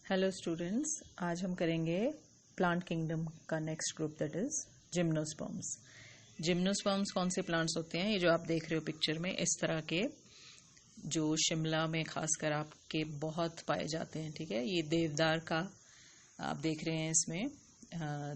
Hello students, आज हम करेंगे प्लांट किंगडम का next group that is gymnosperms. Gymnosperms कौन से प्लांट्स होते हैं? ये जो आप देख रहे हो पिक्चर में, इस तरह के जो शिमला में खासकर आपके बहुत पाए जाते हैं। ठीक है, ये देवदार का आप देख रहे हैं इसमें,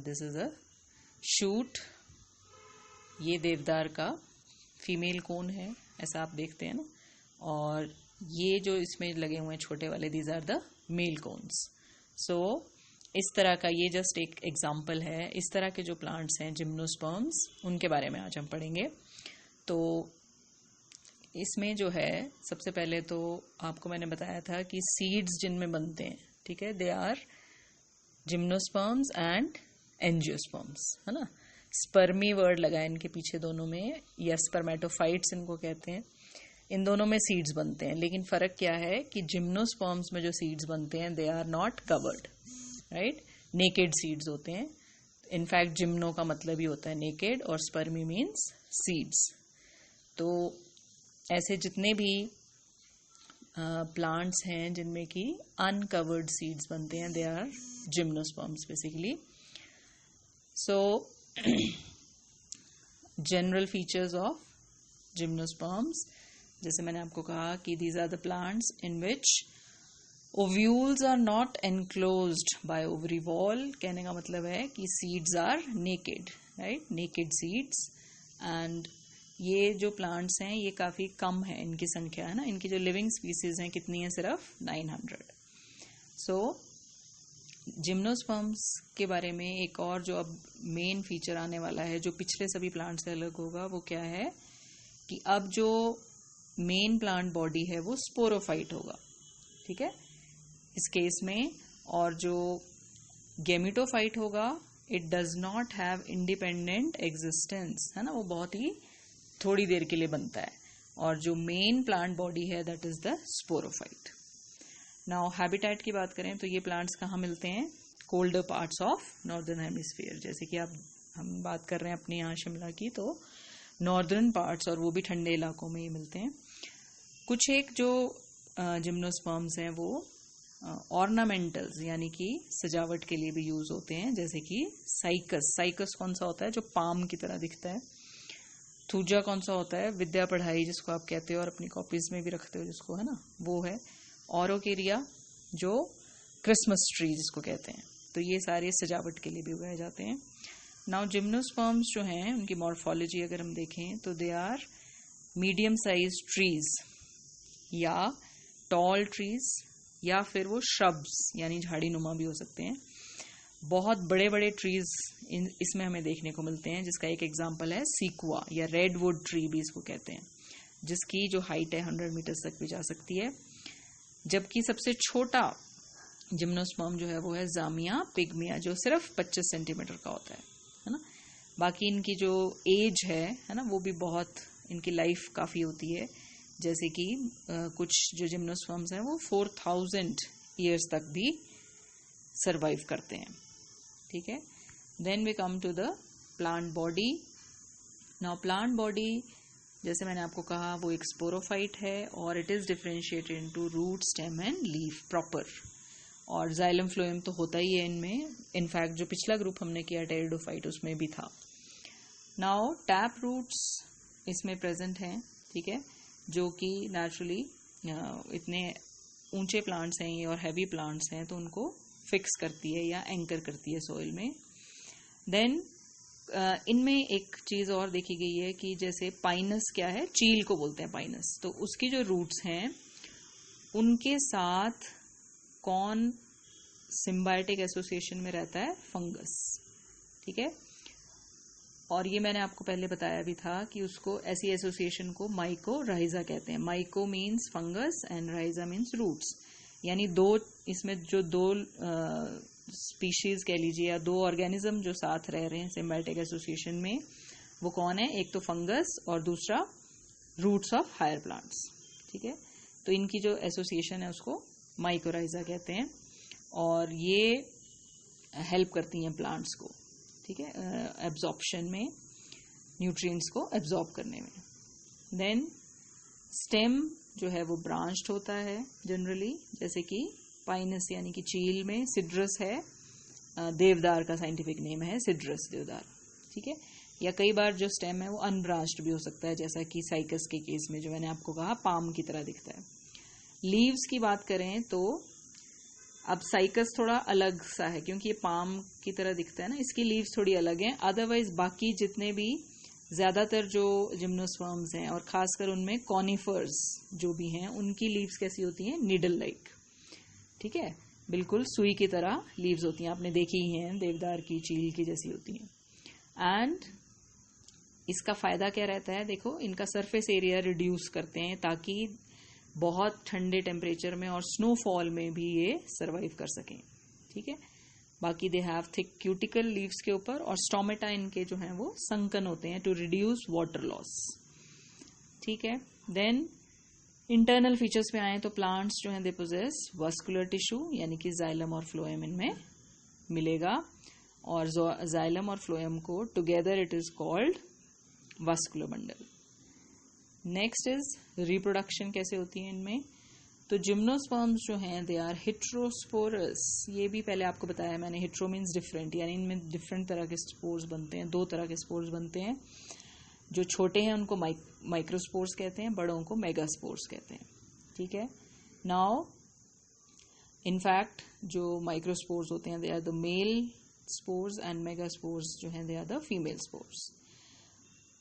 दिस इज अ शूट। ये देवदार का फीमेल कोन है, ऐसा आप देखते हैं ना। और ये जो इसमें लगे हुए हैं छोटे वाले, these are the male cones. So इस तरह का ये जस्ट एक एग्जाम्पल है। इस तरह के जो प्लांट्स हैं जिम्नोस्पर्म्स, उनके बारे में आज हम पढ़ेंगे। तो इसमें जो है, सबसे पहले तो आपको मैंने बताया था कि सीड्स जिनमें बनते हैं, ठीक है, they are gymnosperms and angiosperms, है ना। स्पर्मी वर्ड लगा है इनके पीछे दोनों में, या स्पर्मेटोफाइट्स इनको कहते हैं। इन दोनों में सीड्स बनते हैं, लेकिन फर्क क्या है कि जिम्नोस्पर्म्स में जो सीड्स बनते हैं they are not covered, right, naked seeds होते हैं। इनफैक्ट जिम्नो का मतलब ही होता है नेकेड, और स्पर्मी मीन्स सीड्स। तो ऐसे जितने भी प्लांट्स हैं जिनमें कि अनकवर्ड सीड्स बनते हैं, they are gymnosperms basically. So general features of gymnosperms, जैसे मैंने आपको कहा कि these are the plants in which ovules are not enclosed by ovary wall. कहने का मतलब है कि seeds are naked, right, naked seeds. And ये जो प्लांट्स हैं ये काफी कम है इनकी संख्या, है ना। इनकी जो लिविंग स्पीसीज हैं कितनी है? सिर्फ 900। सो जिम्नोस्पर्म्स के बारे में एक और जो अब मेन फीचर आने वाला है, जो पिछले सभी प्लांट से अलग होगा, वो क्या है कि अब जो मेन प्लांट बॉडी है वो स्पोरोफाइट होगा, ठीक है, इस केस में। और जो गेमिटोफाइट होगा, it does not have independent existence, है ना, वो बहुत ही थोड़ी देर के लिए बनता है। और जो मेन प्लांट बॉडी है that is the sporophyte. Now habitat की बात करें तो ये प्लांट्स कहाँ मिलते हैं? Colder parts of northern hemisphere. जैसे कि हम बात कर रहे हैं अपने यहाँ शिमला की, तो नॉर्दर्न पार्ट्स, और वो भी ठंडे इलाकों में ही मिलते हैं। कुछ एक जो जिम्नोस्पर्म्स हैं वो ऑर्नामेंटल्स यानी कि सजावट के लिए भी यूज होते हैं, जैसे कि साइकस। साइकस कौन सा होता है? जो पाम की तरह दिखता है। थूजा कौन सा होता है? विद्या पढ़ाई जिसको आप कहते हो और अपनी कॉपीज में भी रखते हो जिसको, है ना, वो है। ऑरोकेरिया जो क्रिसमस ट्री जिसको कहते हैं। तो ये सारे सजावट के लिए भी उगाए जाते हैं। नाउ जिम्नोस्पर्म्स जो हैं उनकी मॉर्फोलॉजी अगर हम देखें तो they are medium size trees, या टॉल ट्रीज, या फिर वो श्रब्स यानी झाड़ी नुमा भी हो सकते हैं। बहुत बड़े बड़े ट्रीज इसमें हमें देखने को मिलते हैं, जिसका एक एग्जांपल है सीक्वा, या रेडवुड ट्री भी इसको कहते हैं, जिसकी जो हाइट है 100 मीटर तक भी जा सकती है। जबकि सबसे छोटा जिम्नोस्पर्म जो है वो है जामिया पिग्मिया, जो सिर्फ 25 सेंटीमीटर का होता है ना। बाकी इनकी जो एज है ना, वो भी बहुत, इनकी लाइफ काफी होती है। जैसे कि कुछ जो जिम्नोस्पर्म्स हैं वो 4000 ईयर्स तक भी सरवाइव करते हैं, ठीक है। Then we come to the plant body. Now plant body, जैसे मैंने आपको कहा, वो एक स्पोरोफाइट है, और it is differentiated into root, stem and leaf proper. और जाइलम फ्लोएम तो होता ही है इनमें। इनफैक्ट जो पिछला ग्रुप हमने किया टेरिडोफाइट, उसमें भी था। नाउ टैप रूट्स इसमें प्रेजेंट हैं, ठीक है, जो कि नेचुरली इतने ऊंचे प्लांट्स हैं ये और हैवी प्लांट्स हैं, तो उनको फिक्स करती है या एंकर करती है सॉइल में। देन इनमें एक चीज और देखी गई है कि जैसे पाइनस क्या है, चील को बोलते हैं पाइनस, तो उसकी जो रूट्स हैं उनके साथ कौन सिम्बायोटिक एसोसिएशन में रहता है? फंगस, ठीक है। और ये मैंने आपको पहले बताया भी था कि उसको, ऐसी एसोसिएशन को माइकोराइजा कहते हैं। Myco means fungus and rhiza means roots, यानी इसमें जो दो स्पीशीज कह लीजिए, या दो ऑर्गेनिज्म जो साथ रह रहे हैं सिम्बायोटिक एसोसिएशन में, वो कौन है? एक तो फंगस और दूसरा रूट्स ऑफ हायर प्लांट्स, ठीक है। तो इनकी जो एसोसिएशन है उसको माइकोराइजा कहते हैं, और ये हेल्प करती हैं प्लांट्स को, ठीक है, एब्जॉर्प्शन में, न्यूट्रिएंट्स को एब्जॉर्ब करने में। देन स्टेम जो है वो ब्रांच्ड होता है जनरली, जैसे कि पाइनस यानी कि चील में, सिड्रस है देवदार का साइंटिफिक नेम है, सिड्रस देवदार, ठीक है। या कई बार जो स्टेम है वो अनब्रांच्ड भी हो सकता है, जैसा कि साइकस के केस में जो मैंने आपको कहा पाम की तरह दिखता है। लीव्स की बात करें तो अब साइकस थोड़ा अलग सा है क्योंकि ये पाम की तरह दिखता है ना, इसकी लीव्स थोड़ी अलग हैं। अदरवाइज बाकी जितने भी ज्यादातर जो जिम्नोस्पर्म्स हैं और खासकर उनमें कॉनिफर्स जो भी हैं उनकी लीव्स कैसी होती हैं, निडल लाइक, ठीक है, बिल्कुल सुई की तरह लीव्स होती हैं, आपने देखी ही हैं, देवदार की, चील की जैसी होती हैं। एंड इसका फायदा क्या रहता है, देखो इनका सरफेस एरिया रिड्यूस करते हैं ताकि बहुत ठंडे टेम्परेचर में और स्नोफॉल में भी ये सरवाइव कर सकें, ठीक है। बाकी they have thick cuticle leaves के ऊपर, और स्टोमेटा इनके जो हैं वो संकन होते हैं टू रिड्यूस वाटर लॉस, ठीक है। देन इंटरनल फीचर्स पे आए तो प्लांट्स जो हैं दे पोजेस वास्कुलर टिश्यू यानी कि जाइलम और फ्लोएम इनमें मिलेगा, और जाइलम और फ्लोएम को together it is called vascular bundle. Next is reproduction कैसे होती है इनमें, तो जिम्नोस्पर्म्स जो हैं दे आर हेट्रोस्पोरस, ये भी पहले आपको बताया मैंने, हेट्रो मीन्स डिफरेंट, यानी इनमें डिफरेंट तरह के स्पोर्स बनते हैं, 2 तरह के स्पोर्स बनते हैं। जो छोटे हैं उनको माइक्रोस्पोर्स कहते हैं, बड़ों को मेगास्पोर्स कहते हैं, ठीक है। नाउ इनफैक्ट जो माइक्रोस्पोर्स होते हैं they are the male spores and megaspores जो हैं they are the female spores.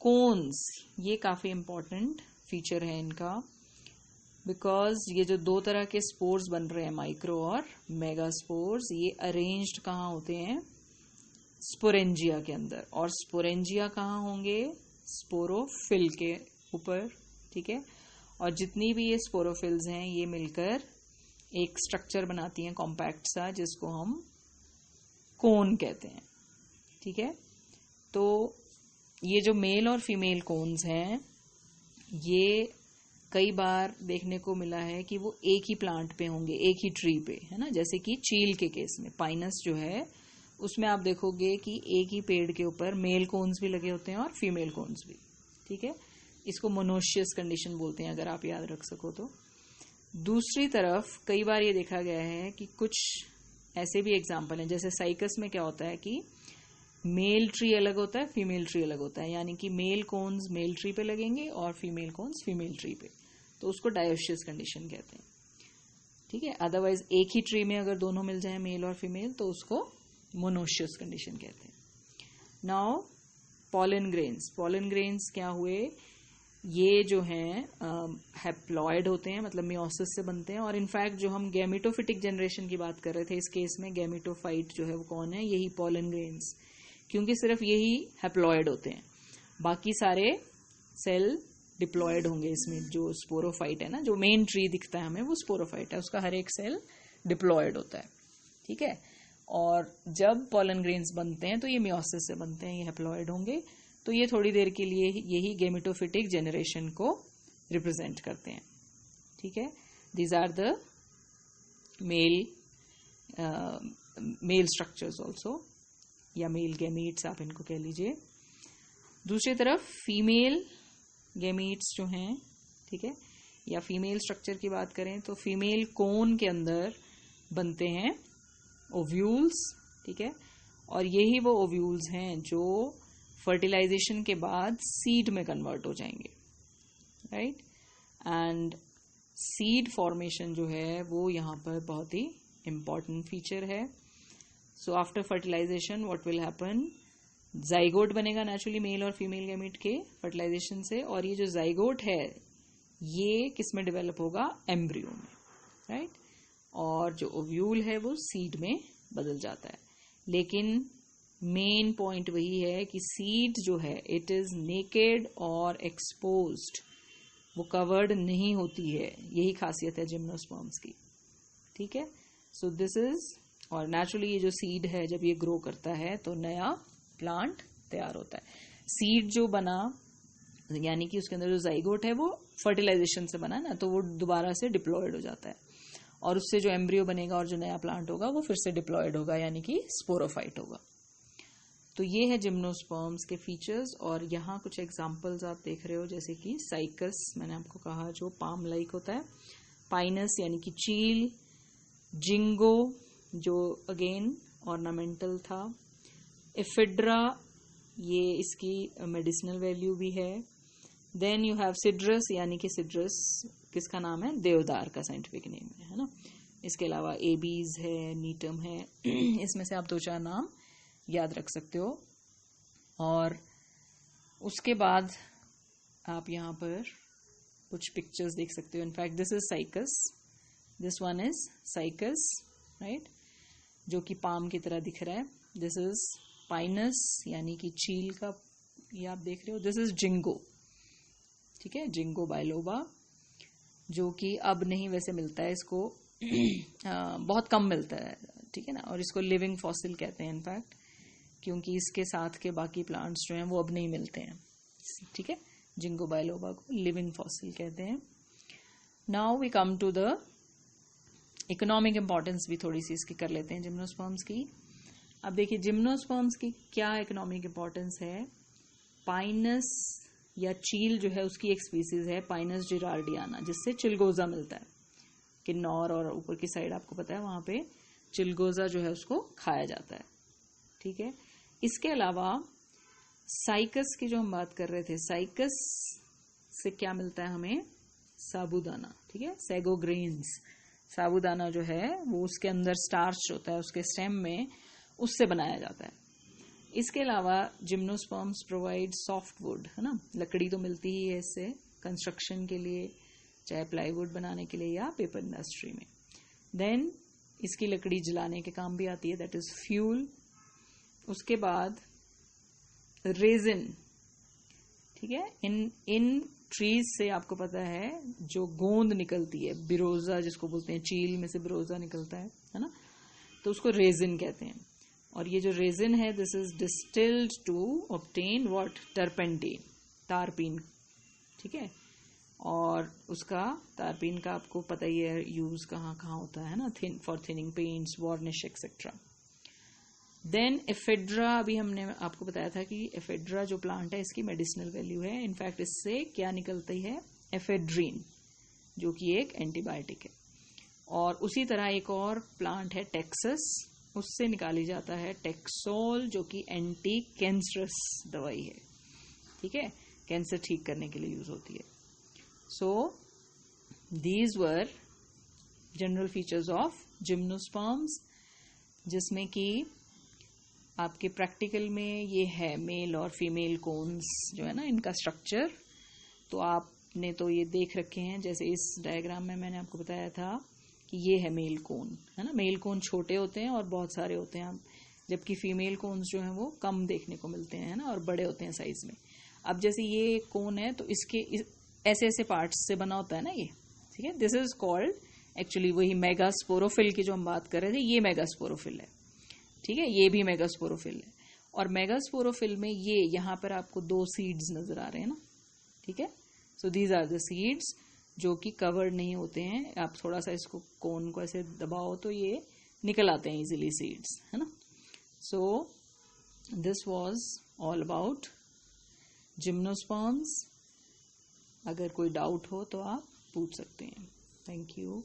Cones, ये काफी इंपॉर्टेंट फीचर है इनका, बिकॉज ये जो 2 तरह के स्पोर्स बन रहे हैं, माइक्रो और मेगा स्पोर्स, ये अरेंज्ड कहाँ होते हैं, स्पोरेंजिया के अंदर, और स्पोरेंजिया कहाँ होंगे, स्पोरोफिल के ऊपर, ठीक है। और जितनी भी ये स्पोरोफिल्स हैं ये मिलकर एक स्ट्रक्चर बनाती हैं कॉम्पैक्ट सा, जिसको हम कोन कहते हैं, ठीक है। तो ये जो मेल और फीमेल कोन्स हैं ये कई बार देखने को मिला है कि वो एक ही प्लांट पे होंगे, एक ही ट्री पे, है ना, जैसे कि चील के केस में पाइनस जो है उसमें आप देखोगे कि एक ही पेड़ के ऊपर मेल कोन्स भी लगे होते हैं और फीमेल कोन्स भी, ठीक है। इसको मोनोशियस कंडीशन बोलते हैं, अगर आप याद रख सको तो। दूसरी तरफ कई बार ये देखा गया है कि कुछ ऐसे भी एग्जाम्पल हैं, जैसे साइकस में क्या होता है कि मेल ट्री अलग होता है, फीमेल ट्री अलग होता है, यानी कि मेल कोन्स मेल ट्री पे लगेंगे और फीमेल कोन्स फीमेल ट्री पे, तो उसको डायोशियस कंडीशन कहते हैं, ठीक है। अदरवाइज एक ही ट्री में अगर दोनों मिल जाए मेल और फीमेल तो उसको मोनोशियस कंडीशन कहते हैं। Now pollen grains, pollen grains क्या हुए, ये जो हैं हैप्लॉयड होते हैं, मतलब मियोसिस से बनते हैं, और इनफैक्ट जो हम गैमेटोफिटिक जनरेशन की बात कर रहे थे, इस केस में गैमेटोफाइट जो है वो कौन है, यही पॉलन ग्रेन्स, क्योंकि सिर्फ यही हैप्लॉयड होते हैं, बाकी सारे सेल डिप्लॉयड होंगे इसमें। जो स्पोरोफाइट है ना, जो मेन ट्री दिखता है हमें वो स्पोरोफाइट है, उसका हर एक सेल डिप्लॉयड होता है, ठीक है। और जब पॉलन ग्रेन्स बनते हैं तो ये मियोसिस से बनते हैं, ये हैप्लॉयड होंगे, तो ये थोड़ी देर के लिए यही गैमेटोफिटिक जनरेशन को रिप्रेजेंट करते हैं, ठीक है। These are the male structures also, या मेल गैमीट्स आप इनको कह लीजिए। दूसरी तरफ फीमेल गैमीट्स जो हैं, ठीक है, या फीमेल स्ट्रक्चर की बात करें तो फीमेल कोन के अंदर बनते हैं ओव्यूल्स, ठीक है, और यही वो ओव्यूल्स हैं जो फर्टिलाइजेशन के बाद सीड में कन्वर्ट हो जाएंगे, राइट। एंड सीड फॉर्मेशन जो है वो यहाँ पर बहुत ही इंपॉर्टेंट फीचर है। So after fertilization what will happen, zygote बनेगा नेचुरली मेल और फीमेल गैमीट के फर्टिलाइजेशन से, और ये जो जाइगोट है ये किस में डेवलप होगा, एम्ब्रियो में, राइट। और जो ओव्यूल है वो सीड में बदल जाता है। लेकिन मेन पॉइंट वही है कि सीड जो है इट इज नेकेड और एक्सपोज्ड, वो कवर्ड नहीं होती है, यही खासियत है जिम्नोस्पर्म्स की, ठीक है। सो दिस इज, और नेचुरली ये जो सीड है जब ये ग्रो करता है तो नया प्लांट तैयार होता है। सीड जो बना यानी कि उसके अंदर जो जाइगोट है वो फर्टिलाइजेशन से बना ना, तो वो दोबारा से डिप्लॉयड हो जाता है, और उससे जो एम्ब्रियो बनेगा और जो नया प्लांट होगा वो फिर से डिप्लॉयड होगा, यानी कि स्पोरोफाइट होगा। तो ये है जिम्नोस्पर्म्स के फीचर्स, और यहाँ कुछ एग्जांपल्स आप देख रहे हो, जैसे कि साइकस मैंने आपको कहा जो पाम लाइक होता है, पाइनस यानी कि चील, जिंगो जो अगेन ऑर्नामेंटल था, एफिड्रा ये इसकी मेडिसिनल वैल्यू भी है। देन यू हैव सिड्रस, यानी कि सिड्रस किसका नाम है, देवदार का साइंटिफिक नेम है ना। इसके अलावा एबीज है, नीटम है इसमें से आप 2-4 नाम याद रख सकते हो। और उसके बाद आप यहाँ पर कुछ पिक्चर्स देख सकते हो। In fact this is cycas, this one is cycas, right, जो कि पाम की तरह दिख रहा है। दिस इज पाइनस, यानी कि चील का, ये आप देख रहे हो। दिस इज जिंगो, ठीक है, जिंगो बाइलोबा, जो कि अब नहीं वैसे मिलता है, इसको बहुत कम मिलता है, ठीक है ना। और इसको लिविंग फॉसिल कहते हैं इनफैक्ट, क्योंकि इसके साथ के बाकी प्लांट्स जो हैं वो अब नहीं मिलते हैं, ठीक है। जिंगो बाइलोबा को लिविंग फॉसिल कहते हैं। Now we come to the economic importance, भी थोड़ी सी इसकी कर लेते हैं जिम्नोस्पर्म्स की। अब देखिए जिम्नोस्पर्म्स की क्या इकोनॉमिक इंपॉर्टेंस है। पाइनस या चील जो है उसकी एक स्पीसीज है पाइनस जिरार्डियाना, जिससे चिलगोजा मिलता है। किन्नौर और ऊपर की साइड आपको पता है वहां पे चिलगोजा जो है उसको खाया जाता है, ठीक है। इसके अलावा साइकस की जो हम बात कर रहे थे, साइकस से क्या मिलता है हमें, साबूदाना, ठीक है, सेगोग्रेन्स। साबूदाना जो है वो उसके अंदर स्टार्च होता है उसके स्टेम में, उससे बनाया जाता है। इसके अलावा जिम्नोस्पर्म्स प्रोवाइड सॉफ्ट वुड, है ना, लकड़ी तो मिलती ही है इससे कंस्ट्रक्शन के लिए, चाहे प्लाईवुड बनाने के लिए या पेपर इंडस्ट्री में। देन इसकी लकड़ी जलाने के काम भी आती है, दैट इज फ्यूल। उसके बाद रेजिन, ठीक है, इन ट्रीज से आपको पता है जो गोंद निकलती है, बिरोजा जिसको बोलते हैं, चील में से बिरोजा निकलता है ना, तो उसको रेजिन कहते हैं। और ये जो रेजिन है, this is distilled to obtain what, turpentine, तारपीन, ठीक है। और उसका तारपीन का आपको पता ही है यूज कहाँ कहाँ होता है ना, for thinning paints, varnish etcetera. Then ephedra, अभी हमने आपको बताया था कि एफेड्रा जो प्लांट है इसकी मेडिसिनल वैल्यू है। इनफैक्ट इससे क्या निकलती है, एफेड्रीन, जो कि एक एंटीबायोटिक है। और उसी तरह एक और प्लांट है टेक्सस, उससे निकाली जाता है टेक्सोल, जो कि एंटी कैंसरस दवाई है, ठीक है, कैंसर ठीक करने के लिए यूज होती है। So these were general features of gymnosperms, जिसमें कि आपके प्रैक्टिकल में ये है मेल और फीमेल कोन्स जो है ना, इनका स्ट्रक्चर तो आपने तो ये देख रखे हैं। जैसे इस डायग्राम में मैंने आपको बताया था कि ये है मेल कोन, है ना। मेल कोन छोटे होते हैं और बहुत सारे होते हैं, जबकि फीमेल कोन्स जो हैं वो कम देखने को मिलते हैं, है ना, और बड़े होते हैं साइज में। अब जैसे ये कोन है तो इसके ऐसे ऐसे पार्ट्स से बना होता है ना ये, ठीक है। दिस इज कॉल्ड एक्चुअली वही मेगास्पोरोफिल की जो हम बात कर रहे थे, ये मेगास्पोरोफिल है, ठीक है, ये भी मेगास्पोरोफिल है। और मेगास्पोरोफिल में ये यहाँ पर आपको 2 सीड्स नजर आ रहे हैं ना, ठीक है। So these are the seeds जो कि कवर्ड नहीं होते हैं। आप थोड़ा सा इसको कोन को ऐसे दबाओ तो ये निकल आते हैं इजीली सीड्स, है ना। So this was all about gymnosperms. अगर कोई डाउट हो तो आप पूछ सकते हैं। Thank you.